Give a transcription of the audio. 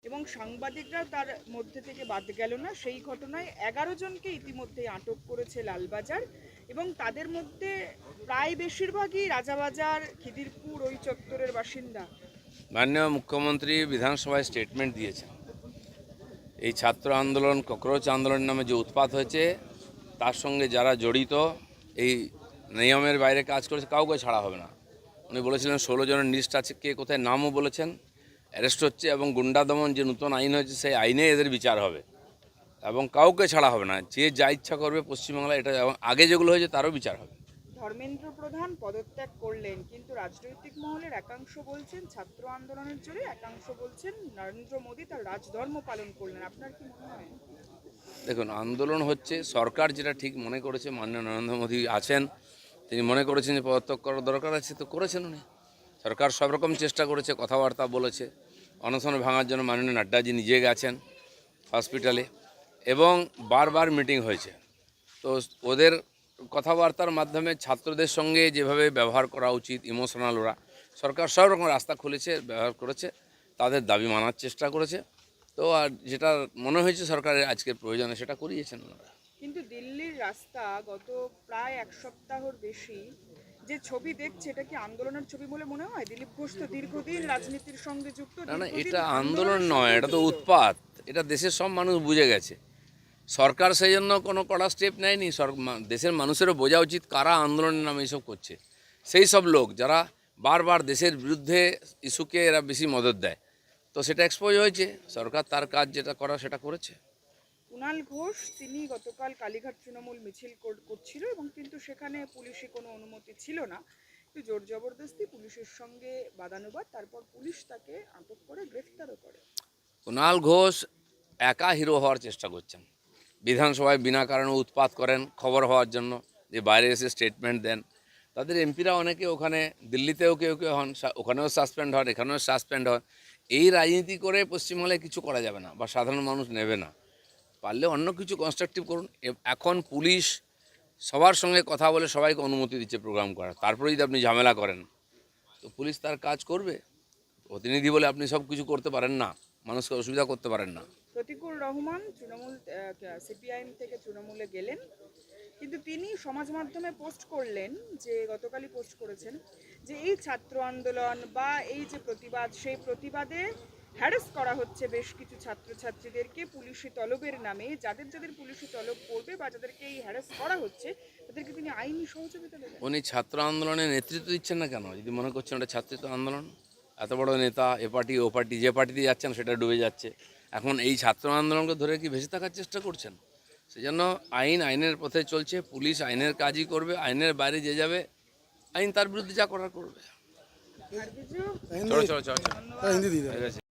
এবং সাংবাদিকরা তার মধ্যে থেকে বাদ গেল না। সেই ঘটনায় 11 জনকে ইতিমধ্যেই আটক করেছে লালবাজার, এবং তাদের মধ্যে প্রায় বেশিরভাগই রাজাবাজার, খিদিরপুর ওই চত্বরের বাসিন্দা। মাননীয় মুখ্যমন্ত্রী বিধানসভায় স্টেটমেন্ট দিয়েছেন, এই ছাত্র আন্দোলন ককরোচ আন্দোলন নামে যে উৎপাত হয়েছে তার সঙ্গে যারা জড়িত, এই নিয়মের বাইরে কাজ করেছে, কাউকে ছাড়া হবে না। উনি বলেছিলেন 16 জনের লিস্ট আছে, কে কোথায় নামও বলেছেন, অ্যারেস্ট হচ্ছে, এবং গুন্ডা দমন যে নতুন আইন হয়েছে সেই আইনে এদের বিচার হবে এবং কাউকে ছাড়া হবে না। যে যা ইচ্ছা করবে পশ্চিমবাংলায় এটা, এবং আগে যেগুলো হয়েছে তারও বিচার হবে। ধর্মেন্দ্র প্রধান পদত্যাগ করলেন, কিন্তু রাজনৈতিক মহলের একাংশ বলছেন ছাত্র আন্দোলনের জোরে, একাংশ বলছেন নরেন্দ্র মোদী তার রাজধর্ম পালন করলেন। আপনার কি মনে হয়? দেখুন, আন্দোলন হচ্ছে, সরকার যেটা ঠিক মনে করেছে, মাননীয় নরেন্দ্র মোদী আছেন, তিনি মনে করেছেন যে পদত্যাগ করার দরকার আছে, তো করেছেন উনি। সরকার সব রকম চেষ্টা করেছে, কথাবার্তা বলেছে, অনশন ভাঙার জন্য মাননীয় নাড্ডাজি নিজে গেছেন হসপিটালে, এবং বারবার মিটিং হয়েছে। তো ওদের কথাবার্তার মাধ্যমে ছাত্রদের সঙ্গে যেভাবে ব্যবহার করা উচিত, ইমোশনাল, ওরা সরকার সব রকম রাস্তা খুলেছে, ব্যবহার করেছে, তাদের দাবি মানার চেষ্টা করেছে। তো আর যেটা মনে হয়েছে সরকারের আজকের প্রয়োজনে সেটা করিয়েছেন ওনারা। কিন্তু দিল্লির রাস্তা গত প্রায় এক সপ্তাহর বেশি যে ছবি দেখছে, এটা কি আন্দোলনের ছবি বলে মনে হয়? দিলীপ ঘোষ তো দীর্ঘদিন রাজনীতির সঙ্গে যুক্ত। না না, দীর্ঘদিন এটা আন্দোলন আন্দোলনের নয়, সঙ্গে এটা তো যুক্ত। উৎপাত। এটা দেশের সব মানুষ বুঝে গেছে। সরকার সেই জন্য কোনো কড়া স্টেপ নেয়নি। দেশের মানুষেরও বোঝা উচিত কারা আন্দোলনের নামে এইসব করছে। সেই সব লোক যারা বারবার দেশের বিরুদ্ধে ইস্যুকে এরা বেশি মদত দেয়, তো সেটা এক্সপোজ হয়েছে। সরকার তার কাজ যেটা করা সেটা করেছে। কুণাল ঘোষ তিনি গতকাল কালীঘাট তৃণমূল মিছিল করছিল, এবং কিন্তু সেখানে পুলিশি কোনো অনুমতি ছিল না, একটু জোর জবরদস্তি পুলিশের সঙ্গে বাদানুবাদ, তারপর পুলিশ তাকে আটক করে গ্রেফতারও করে। কুণাল ঘোষ একা হিরো হওয়ার চেষ্টা করছেন। বিধানসভায় বিনা কারণে উৎপাত করেন খবর হওয়ার জন্য, যে বাইরে এসে স্টেটমেন্ট দেন। তাদের এমপিরা অনেকে ওখানে দিল্লিতেও কেউ কেউ হন, ওখানেও সাসপেন্ড হন, এখানেও সাসপেন্ড হন। এই রাজনীতি করে পশ্চিমবাংলায় কিছু করা যাবে না, বা সাধারণ মানুষ নেবে না। পারলে অন্য কিছু কনস্ট্রাকটিভ করুন। এখন পুলিশ সবার সঙ্গে কথা বলে সবাইকে অনুমতি দিচ্ছে প্রোগ্রাম করার, তারপরে যদি আপনি ঝামেলা করেন তো পুলিশ তার কাজ করবে। প্রতিনিধি বলে আপনি সব কিছু করতে পারেন না, মানুষকে অসুবিধা করতে পারেন না। প্রতিকুল রহমান তৃণমূল সিপিআইএম থেকে তৃণমূলে গেলেন, কিন্তু তিনি সমাজ মাধ্যমে পোস্ট করলেন, যে গতকালই পোস্ট করেছেন, যে এই ছাত্র আন্দোলন বা এই যে প্রতিবাদ, সেই প্রতিবাদে হ্যারাস করা হচ্ছে বেশ কিছু ছাত্রছাত্রীদেরকে পুলিশি তলবের নামে। যাদের যাদের পুলিশি তলব করবে বা যাদেরকে এই হ্যারাস করা হচ্ছে তাদেরকে তিনি আইনি সহযোগিতা দেবেন। উনি ছাত্র আন্দোলনের নেতৃত্ব দিচ্ছেন না কেন? যদি মনে করছেন ওটা ছাত্রীত আন্দোলন, এত বড় নেতা, এ পার্টি ও পার্টি, যে পার্টিতে যাচ্ছেন সেটা ডুবে যাচ্ছে। এখন এই ছাত্র আন্দোলনকে ধরে কি ভেসে থাকার চেষ্টা করছেন? সেজন্য আইনের পথে চলছে, পুলিশ আইনের কাজই করবে, আইনের বাইরে যে যাবে আইন তার বিরুদ্ধে যা করার করবে। আর কিছু চলো চলো চলো চলো। ধন্যবাদ।